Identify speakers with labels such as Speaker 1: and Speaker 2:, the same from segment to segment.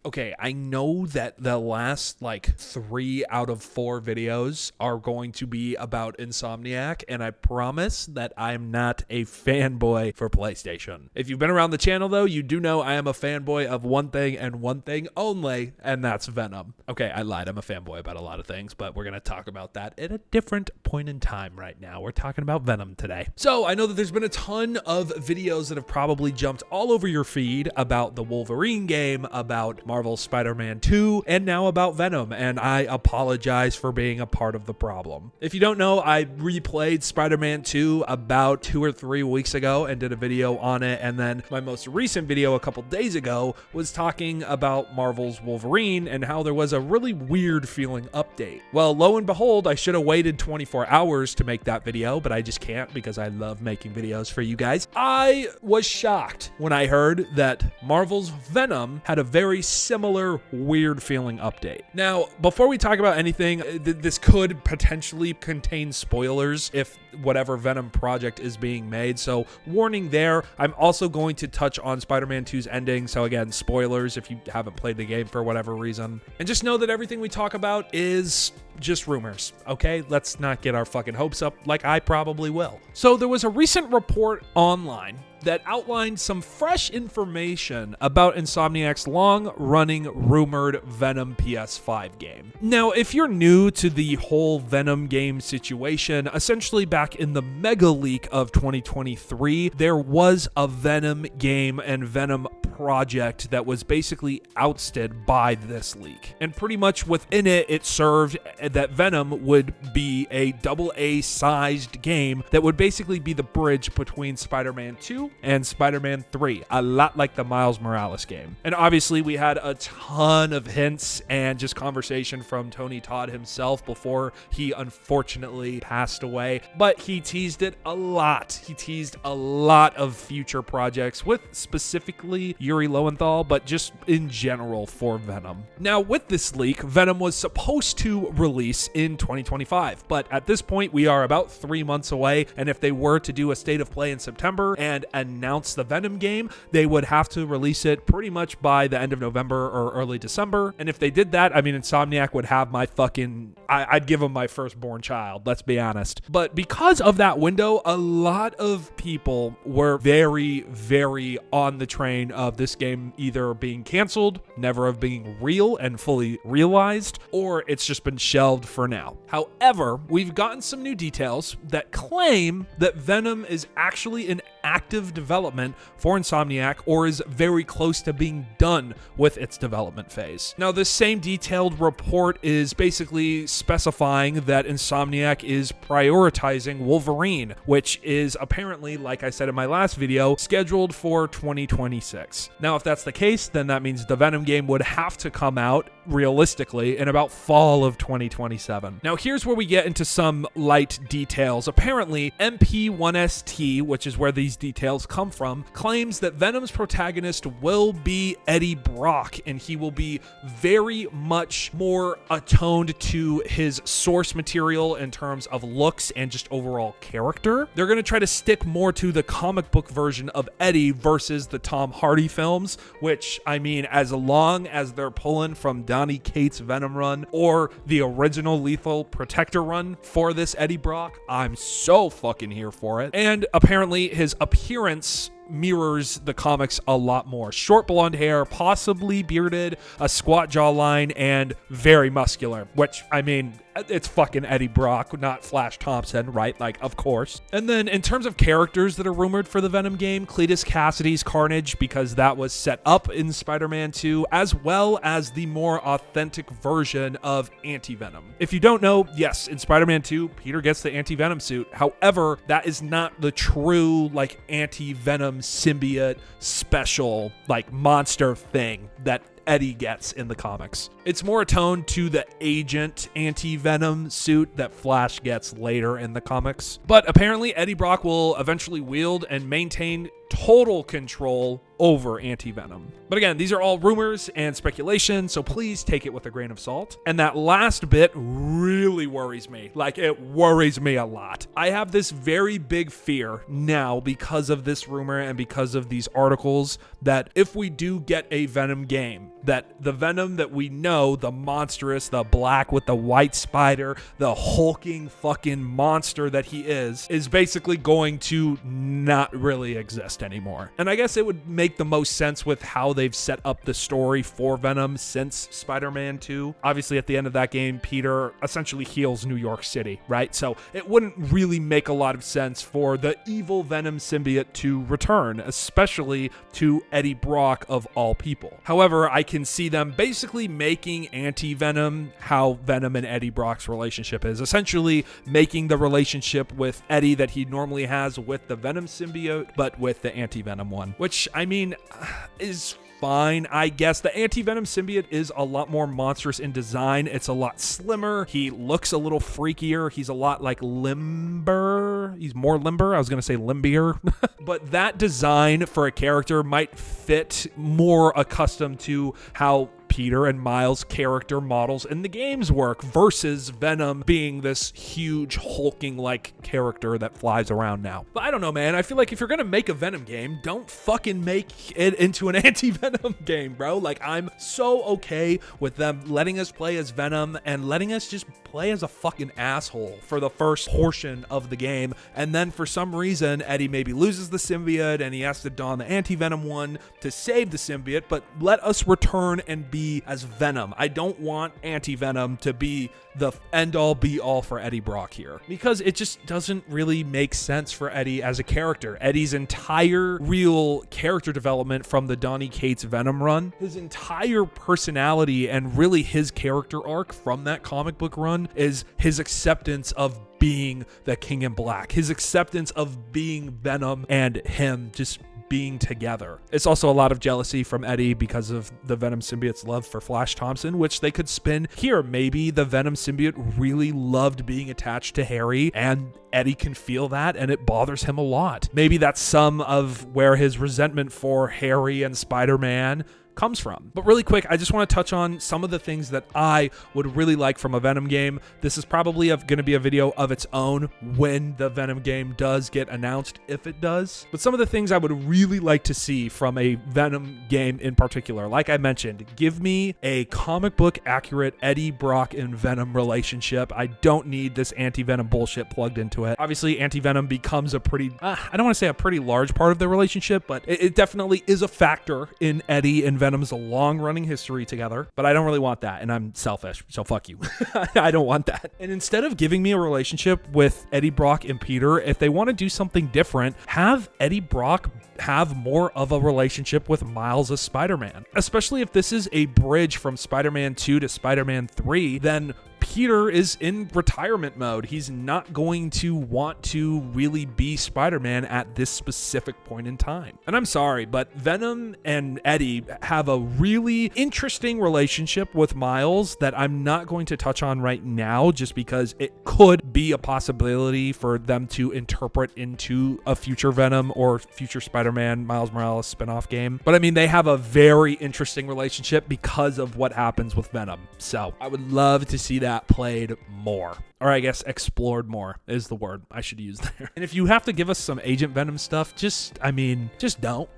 Speaker 1: Okay, I know that the last like 3 out of 4 videos are going to be about Insomniac, and I promise that I'm not a fanboy for PlayStation. If you've been around the channel though, you do know I am a fanboy of one thing and one thing only, and that's Venom. Okay, I lied. I'm a fanboy about a lot of things, but we're going to talk about that at a different point in time right now. We're talking about Venom today. So I know that there's been a ton of videos that have probably jumped all over your feed about the Wolverine game, about Marvel's Spider-Man 2, and now about Venom, and I apologize for being a part of the problem. If you don't know, I replayed Spider-Man 2 about 2 or 3 weeks ago and did a video on it, and then my most recent video a couple days ago was talking about Marvel's Wolverine and how there was a really weird feeling update. Well, lo and behold, I should have waited 24 hours to make that video, but I just can't because I love making videos for you guys. I was shocked when I heard that Marvel's Venom had a very similar weird feeling update. Now, before we talk about anything, this could potentially contain spoilers if whatever Venom project is being made, so warning there. I'm also going to touch on Spider-Man 2's ending, so again, spoilers if you haven't played the game for whatever reason. And just know that everything we talk about is just rumors, okay? Let's not get our fucking hopes up like I probably will. So there was a recent report online that outlined some fresh information about Insomniac's long-running rumored Venom PS5 game. Now, if you're new to the whole Venom game situation, essentially back in the mega leak of 2023, there was a Venom game and Venom project that was basically ousted by this leak. And pretty much within it, it served that Venom would be a AA sized game that would basically be the bridge between Spider-Man 2 and Spider-Man 3, a lot like the Miles Morales game. And obviously we had a ton of hints and just conversation from Tony Todd himself before he unfortunately passed away, but he teased it a lot. He teased a lot of future projects with specifically Yuri Lowenthal, but just in general for Venom. Now with this leak, Venom was supposed to release in 2025, but at this point we are about 3 months away, and if they were to do a state of play in September and announce the Venom game, they would have to release it pretty much by the end of November or early December. And if they did that, I mean, Insomniac would have my fucking, I'd give them my firstborn child, let's be honest. But because of that window, a lot of people were very, very on the train of this game either being canceled, never of being real and fully realized, or it's just been shelved for now. However, we've gotten some new details that claim that Venom is actually in active development for Insomniac, or is very close to being done with its development phase. Now, this same detailed report is basically specifying that Insomniac is prioritizing Wolverine, which is apparently, like I said in my last video, scheduled for 2026. Now, if that's the case, then that means the Venom game would have to come out realistically in about fall of 2027. Now, here's where we get into some light details. Apparently, MP1ST, which is where these details come from, claims that Venom's protagonist will be Eddie Brock, and he will be very much more attuned to his source material in terms of looks and just overall character. They're going to try to stick more to the comic book version of Eddie versus the Tom Hardy films, which, I mean, as long as they're pulling from Donny Cates' Venom run or the original Lethal Protector run for this Eddie Brock, I'm so fucking here for it. And apparently his appearance mirrors the comics a lot more. Short blonde hair, possibly bearded, a squat jawline, and very muscular, which, I mean, it's fucking Eddie Brock, not Flash Thompson, right? Like, of course. And then in terms of characters that are rumored for the Venom game, Cletus Cassidy's Carnage, because that was set up in Spider-Man 2, as well as the more authentic version of Anti-Venom. If you don't know, yes, in Spider-Man 2, Peter gets the Anti-Venom suit. However, that is not the true, like, Anti-Venom symbiote special, like, monster thing that Eddie gets in the comics. It's more attuned to the agent anti-Venom suit that Flash gets later in the comics. But apparently Eddie Brock will eventually wield and maintain total control over anti-venom. But again, these are all rumors and speculation, so please take it with a grain of salt. And that last bit really worries me. Like, it worries me a lot. I have this very big fear now because of this rumor and because of these articles that if we do get a Venom game, that the Venom that we know, the monstrous, the black with the white spider, the hulking fucking monster that he is basically going to not really exist anymore. And I guess it would make the most sense with how they've set up the story for Venom since Spider-Man 2. Obviously, at the end of that game, Peter essentially heals New York City, right? So it wouldn't really make a lot of sense for the evil Venom symbiote to return, especially to Eddie Brock of all people. However, I can see them basically making anti-Venom how Venom and Eddie Brock's relationship is, essentially making the relationship with Eddie that he normally has with the Venom symbiote, but with the anti-Venom one, which, I mean, is fine, I guess. The anti-Venom symbiote is a lot more monstrous in design. It's a lot slimmer. He looks a little freakier. He's a lot like limber. He's more limber. I was going to say limbier. But that design for a character might fit more accustomed to how Peter and Miles' character models in the games work versus Venom being this huge hulking like character that flies around now. But I don't know, man. I feel like if you're gonna make a Venom game, don't fucking make it into an anti-Venom game, bro. Like, I'm so okay with them letting us play as Venom and letting us just play as a fucking asshole for the first portion of the game, and then for some reason Eddie maybe loses the symbiote and he has to don the anti-Venom one to save the symbiote, but let us return and be as Venom. I don't want anti-Venom to be the end-all be-all for Eddie Brock here, because it just doesn't really make sense for Eddie as a character. Eddie's entire real character development from the Donny Cates Venom run, his entire personality and really his character arc from that comic book run is his acceptance of being the King in Black, his acceptance of being Venom and him just being together. It's also a lot of jealousy from Eddie because of the Venom symbiote's love for Flash Thompson, which they could spin here. Maybe the Venom symbiote really loved being attached to Harry, and Eddie can feel that and it bothers him a lot. Maybe that's some of where his resentment for Harry and Spider-Man comes from. But really quick, I just want to touch on some of the things that I would really like from a Venom game. This is probably going to be a video of its own when the Venom game does get announced, if it does. But some of the things I would really like to see from a Venom game in particular, like I mentioned, give me a comic book accurate Eddie Brock and Venom relationship. I don't need this anti-Venom bullshit plugged into it. Obviously, anti-Venom becomes a pretty, I don't want to say a pretty large part of the relationship, but it definitely is a factor in Eddie and Venom's long-running history together, but I don't really want that, and I'm selfish, so fuck you. I don't want that. And instead of giving me a relationship with Eddie Brock and Peter, if they want to do something different, have Eddie Brock have more of a relationship with Miles as Spider-Man. Especially if this is a bridge from Spider-Man 2 to Spider-Man 3, then Peter is in retirement mode. He's not going to want to really be Spider-Man at this specific point in time. And I'm sorry, but Venom and Eddie have a really interesting relationship with Miles that I'm not going to touch on right now, just because it could be a possibility for them to interpret into a future Venom or future Spider-Man Miles Morales spinoff game. But I mean, they have a very interesting relationship because of what happens with Venom. So I would love to see that played more, or I guess explored more is the word I should use there. And if you have to give us some Agent Venom stuff, just don't.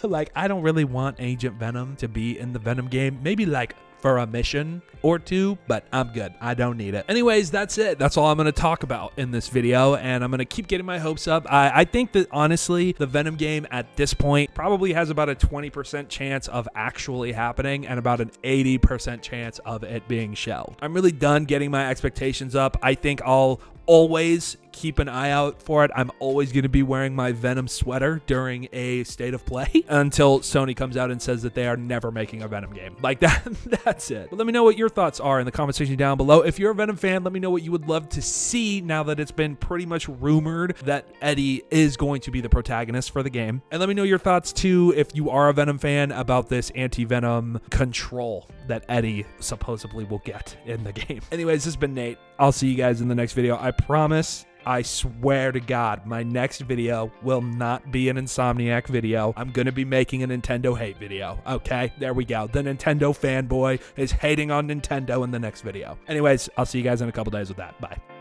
Speaker 1: Like, I don't really want Agent Venom to be in the Venom game. Maybe like for a mission or two, but I'm good. I don't need it. Anyways, that's it. That's all I'm going to talk about in this video, and I'm going to keep getting my hopes up. I think that honestly, the Venom game at this point probably has about a 20% chance of actually happening and about an 80% chance of it being shelved. I'm really done getting my expectations up. I think I'll always keep an eye out for it. I'm always going to be wearing my Venom sweater during a state of play until Sony comes out and says that they are never making a Venom game. Like that, that's it. But let me know what your thoughts are in the comment section down below. If you're a Venom fan, let me know what you would love to see now that it's been pretty much rumored that Eddie is going to be the protagonist for the game. And let me know your thoughts too, if you are a Venom fan, about this anti-Venom control that Eddie supposedly will get in the game. Anyways, this has been Nate. I'll see you guys in the next video. I promise I swear to God, my next video will not be an Insomniac video. I'm going to be making a Nintendo hate video. Okay, there we go. The Nintendo fanboy is hating on Nintendo in the next video. Anyways, I'll see you guys in a couple days with that. Bye.